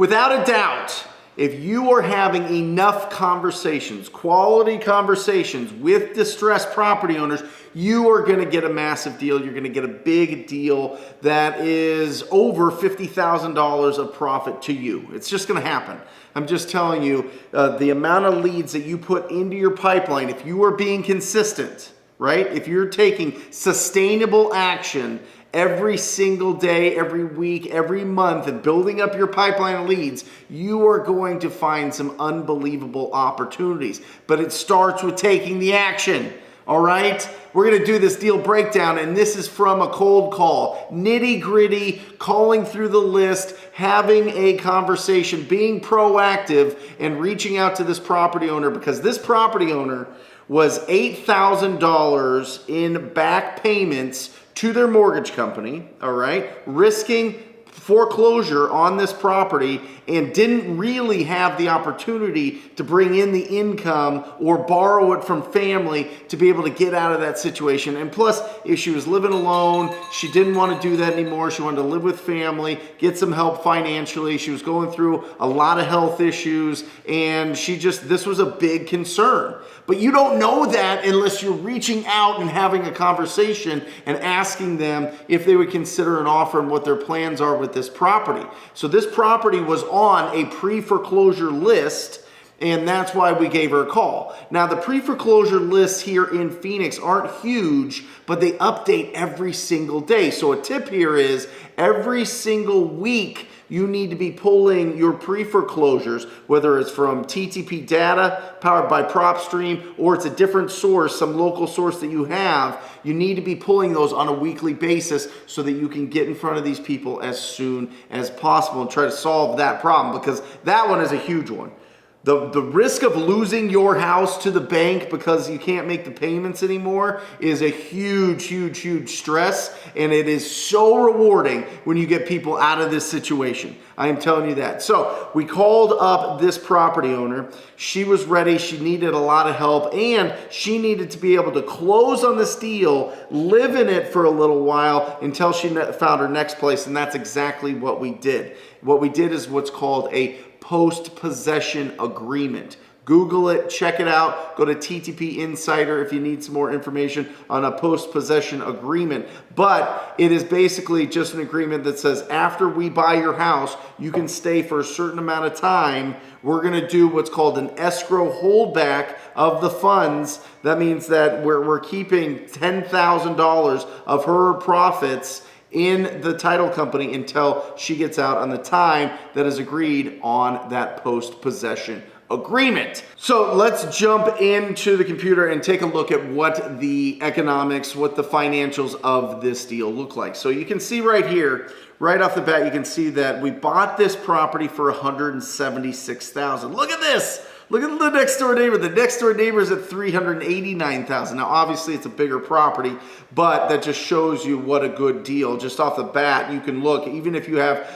Without a doubt, if you are having enough conversations, quality conversations with distressed property owners, you are going to get a massive deal. You're going to get a big deal that is over $50,000 of profit to you. It's just going to happen. I'm just telling you, the amount of leads that you put into your pipeline, if you are being consistent, right? If you're taking sustainable action every single day, every week, every month, and building up your pipeline of leads, you are going to find some unbelievable opportunities. But it starts with taking the action, all right? We're gonna do this deal breakdown, and this is from a cold call. Nitty gritty, calling through the list, having a conversation, being proactive, and reaching out to this property owner, because this property owner was $8,000 in back payments to their mortgage company, all right, risking foreclosure on this property, and didn't really have the opportunity to bring in the income or borrow it from family to be able to get out of that situation. And plus, if she was living alone, she didn't want to do that anymore. She wanted to live with family, get some help financially. She was going through a lot of health issues, and this was a big concern. But you don't know that unless you're reaching out and having a conversation and asking them if they would consider an offer and what their plans are with this property. So this property was on a pre-foreclosure list, and that's why we gave her a call. Now, the pre-foreclosure lists here in Phoenix aren't huge, but they update every single day. So a tip here is every single week, you need to be pulling your pre-foreclosures, whether it's from TTP data powered by PropStream, or it's a different source, some local source that you have. You need to be pulling those on a weekly basis so that you can get in front of these people as soon as possible and try to solve that problem, because that one is a huge one. The risk of losing your house to the bank because you can't make the payments anymore is a huge, huge, huge stress, and it is so rewarding when you get people out of this situation. I am telling you that. So we called up this property owner. She was ready. She needed a lot of help, and she needed to be able to close on this deal, live in it for a little while until she found her next place, and that's exactly what we did. What we did is what's called a post-possession agreement. Google it, check it out. Go to TTP Insider if you need some more information on a post-possession agreement. But it is basically just an agreement that says after we buy your house, you can stay for a certain amount of time. We're going to do what's called an escrow holdback of the funds. That means that we're keeping $10,000 of her profits in the title company until she gets out on the time that is agreed on that post-possession agreement. So let's jump into the computer and take a look at what the economics, what the financials of this deal look like. So you can see right here, right off the bat, you can see that we bought this property for $176,000. Look at this. Look at the next door neighbor. The next door neighbor is at $389,000. Now, obviously, it's a bigger property, but that just shows you what a good deal. Just off the bat, you can look, even if you have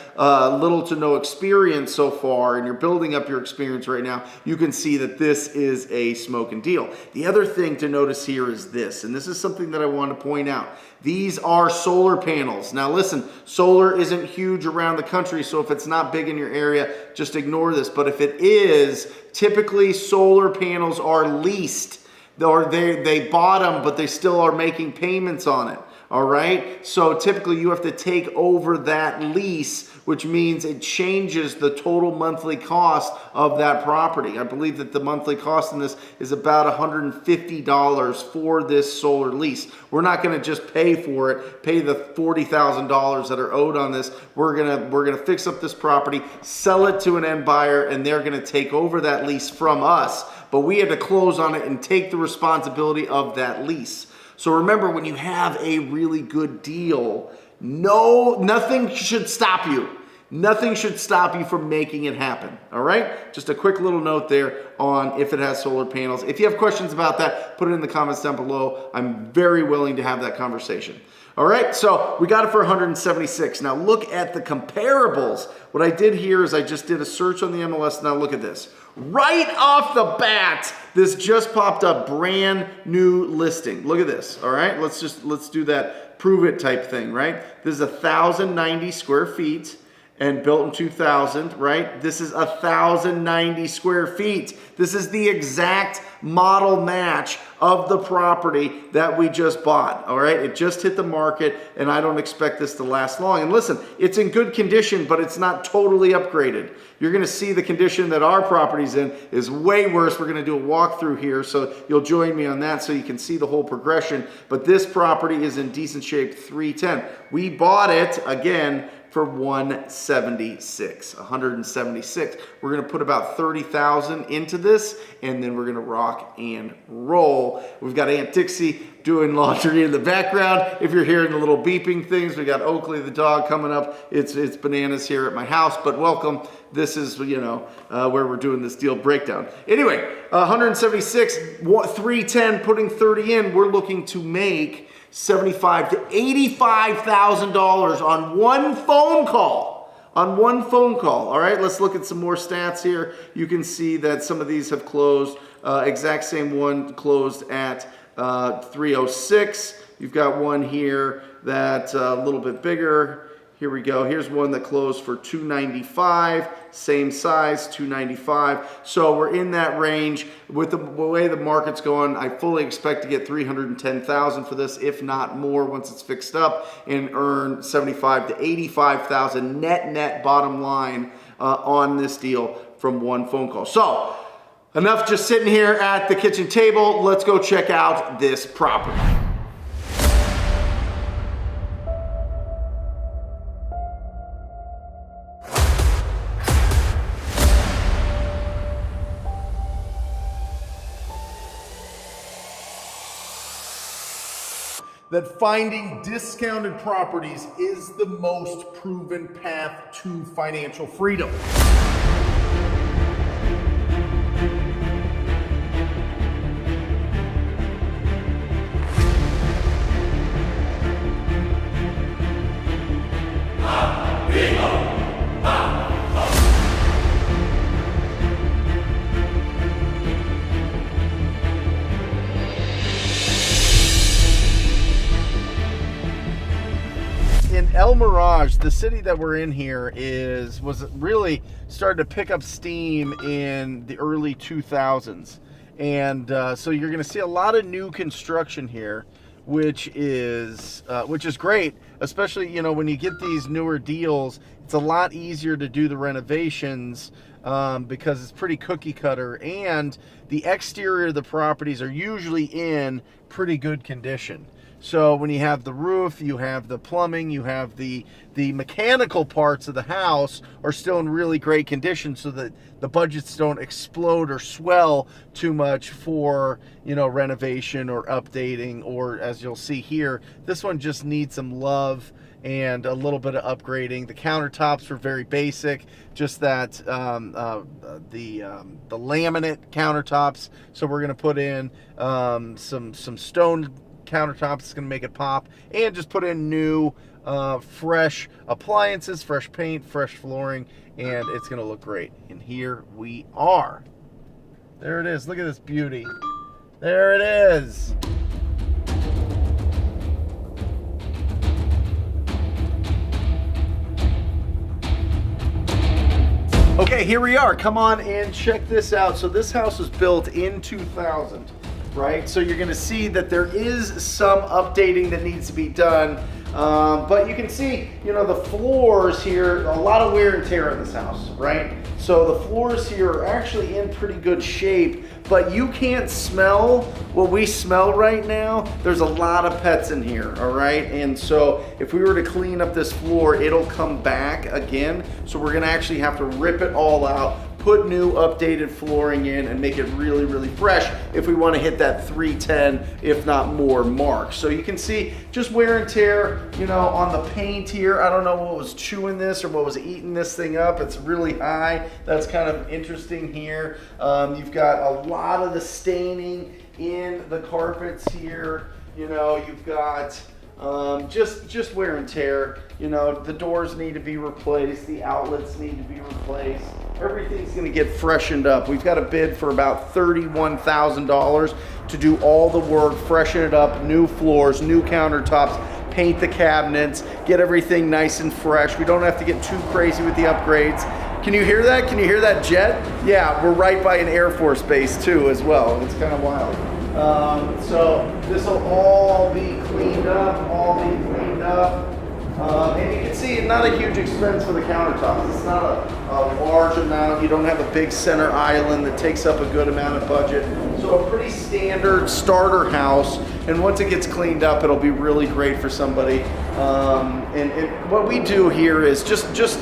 little to no experience so far and you're building up your experience right now, you can see that this is a smoking deal. The other thing to notice here is this, and this is something that I want to point out. These are solar panels. Now listen, solar isn't huge around the country, so if it's not big in your area, just ignore this. But if it is, typically solar panels are leased, or they bought them, but they still are making payments on it. All right, so typically you have to take over that lease, which means it changes the total monthly cost of that property. I believe that the monthly cost in this is about $150 for this solar lease. We're not going to just pay for it, pay the $40,000 that are owed on this. We're gonna fix up this property, sell it to an end buyer, and they're going to take over that lease from us. But we had to close on it and take the responsibility of that lease. So remember, when you have a really good deal, nothing should stop you. Nothing should stop you from making it happen, all right? Just a quick little note there on if it has solar panels. If you have questions about that, put it in the comments down below. I'm very willing to have that conversation. All right, so we got it for 176. Now look at the comparables. What I did here is I just did a search on the MLS. Now look at this. Right off the bat, this just popped up, brand new listing. Look at this, all right? Let's do that prove it type thing, right? This is 1,090 square feet. and built in 2000, right? This is 1,090 square feet. This is the exact model match of the property that we just bought, all right? It just hit the market, and I don't expect this to last long. And listen, it's in good condition, but it's not totally upgraded. You're gonna see the condition that our property's in is way worse. We're gonna do a walkthrough here, so you'll join me on that so you can see the whole progression. But this property is in decent shape, 310. We bought it, again, for 176. We're gonna put about 30,000 into this, and then we're gonna rock and roll. We've got Aunt Dixie doing laundry in the background. If you're hearing the little beeping things, we got Oakley the dog coming up. It's bananas here at my house, but welcome. This is, you know, where we're doing this deal breakdown. Anyway, 176, 310, putting 30 in, we're looking to make $75,000 to $85,000 on one phone call. On one phone call. All right, let's look at some more stats here. You can see that some of these have closed. Exact same one closed at 306. You've got one here that's a little bit bigger. Here we go. Here's one that closed for 295, same size, 295. So we're in that range. With the way the market's going, I fully expect to get 310,000 for this, if not more, once it's fixed up, and earn 75 to 85,000 net bottom line on this deal from one phone call. So enough just sitting here at the kitchen table. Let's go check out this property. That finding discounted properties is the most proven path to financial freedom. El Mirage, the city that we're in here, was really started to pick up steam in the early 2000s, and so you're going to see a lot of new construction here, which is great, especially, you know, when you get these newer deals. It's a lot easier to do the renovations because it's pretty cookie cutter, and the exterior of the properties are usually in pretty good condition. So when you have the roof, you have the plumbing, you have the mechanical parts of the house are still in really great condition, so that the budgets don't explode or swell too much for, you know, renovation or updating, or as you'll see here, this one just needs some love and a little bit of upgrading. The countertops were very basic, just that the laminate countertops. So we're gonna put in some stone countertops. It's gonna make it pop, and just put in new fresh appliances, fresh paint, fresh flooring, and it's gonna look great. And here we are. There it is. Look at this beauty. There it is. Okay, here we are. Come on and check this out. So this house was built in 2000. Right? So you're gonna see that there is some updating that needs to be done. But you can see, you know, the floors here, a lot of wear and tear in this house, right? So the floors here are actually in pretty good shape, but you can't smell what we smell right now. There's a lot of pets in here, all right? And so if we were to clean up this floor, it'll come back again. So we're gonna actually have to rip it all out, put new updated flooring in, and make it really, really fresh if we want to hit that 310, if not more, mark. So you can see just wear and tear, you know, on the paint here. I don't know what was chewing this or what was eating this thing up. It's really high. That's kind of interesting here. You've got a lot of the staining in the carpets here. You know, you've got just wear and tear. You know, the doors need to be replaced, the outlets need to be replaced. Everything's gonna get freshened up. We've got a bid for about $31,000 to do all the work, freshen it up, new floors, new countertops, paint the cabinets, get everything nice and fresh. We don't have to get too crazy with the upgrades. Can you hear that? Can you hear that jet? Yeah, we're right by an Air Force base too as well. It's kind of wild. So this will all be cleaned up, and you can see not a huge expense for the countertops. It's not a large amount. You don't have a big center island that takes up a good amount of budget. So a pretty standard starter house. And once it gets cleaned up, it'll be really great for somebody. And what we do here is just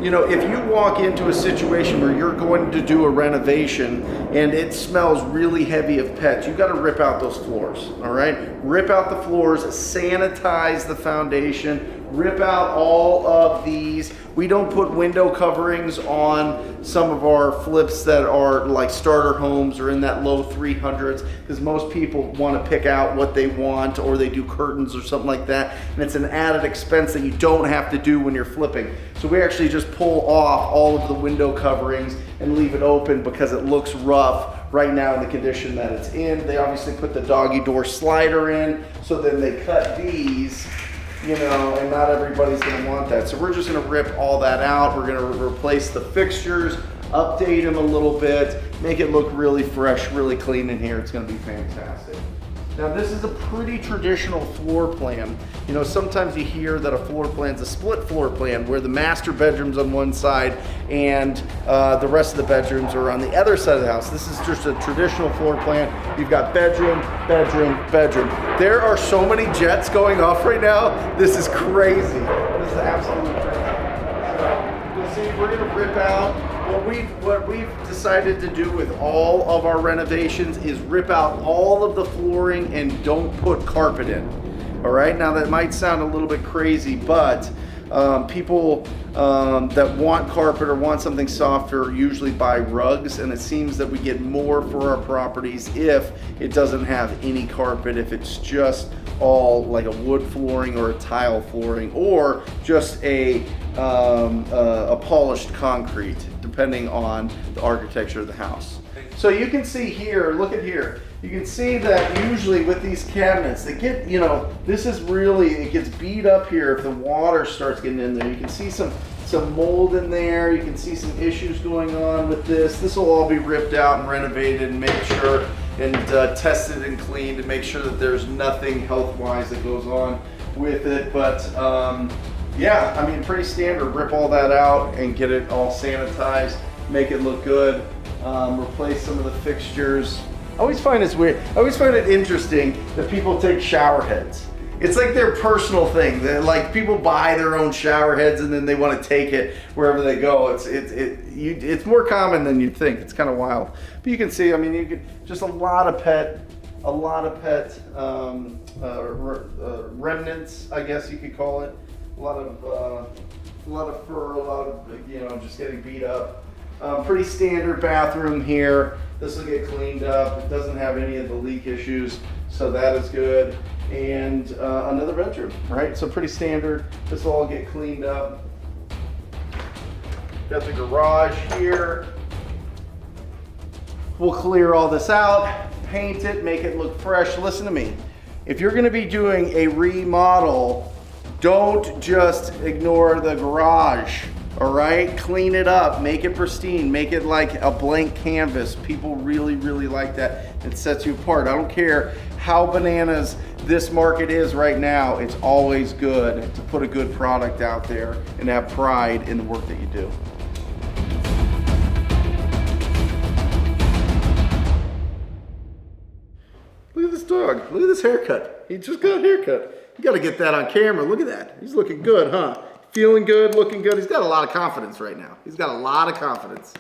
you know, if you walk into a situation where you're going to do a renovation and it smells really heavy of pets, you got to rip out those floors, all right? Rip out the floors, sanitize the foundation, rip out all of these. We don't put window coverings on some of our flips that are like starter homes or in that low 300s, because most people want to pick out what they want, or they do curtains or something like that, and it's an added expense that you don't have to do when you're flipping. So we actually just pull off all of the window coverings and leave it open because it looks rough right now in the condition that it's in. They obviously put the doggy door slider in, so then they cut these, you know, and not everybody's gonna want that. So we're just gonna rip all that out. We're gonna replace the fixtures, update them a little bit, make it look really fresh, really clean in here. It's gonna be fantastic. Now this is a pretty traditional floor plan. You know, sometimes you hear that a floor plan is a split floor plan where the master bedroom's on one side and the rest of the bedrooms are on the other side of the house. This is just a traditional floor plan. You've got bedroom, bedroom, bedroom. There are so many jets going off right now. This is crazy. This is absolutely crazy. So you'll see we're gonna rip out. What we've decided to do with all of our renovations is rip out all of the flooring and don't put carpet in. All right, now that might sound a little bit crazy, but people that want carpet or want something softer usually buy rugs, and it seems that we get more for our properties if it doesn't have any carpet, if it's just all like a wood flooring or a tile flooring, or just a polished concrete, depending on the architecture of the house. So you can see here, look at here, you can see that usually with these cabinets, they get, you know, this is really, it gets beat up here if the water starts getting in there. You can see some mold in there, you can see some issues going on with this. This will all be ripped out and renovated and made sure and tested and cleaned to make sure that there's nothing health-wise that goes on with it. But yeah, I mean, pretty standard. Rip all that out and get it all sanitized, make it look good, replace some of the fixtures. I always find it's weird. I always find it interesting that people take shower heads. It's like their personal thing. They're like, people buy their own shower heads and then they want to take it wherever they go. It's more common than you'd think. It's kind of wild. But you can see, I mean, you can just a lot of pet remnants, I guess you could call it. A lot of fur, a lot of, you know, just getting beat up. Pretty standard bathroom here. This will get cleaned up. It doesn't have any of the leak issues, so that is good. And another bedroom, right? So pretty standard. This will all get cleaned up. Got the garage here. We'll clear all this out, paint it, make it look fresh. Listen to me. If you're gonna be doing a remodel, don't just ignore the garage, all right? Clean it up, make it pristine, make it like a blank canvas. People really, really like that. It sets you apart. I don't care how bananas this market is right now, it's always good to put a good product out there and have pride in the work that you do. Look at this dog, look at this haircut. He just got a haircut. You gotta get that on camera, look at that. He's looking good, huh? Feeling good, looking good. He's got a lot of confidence right now. He's got a lot of confidence.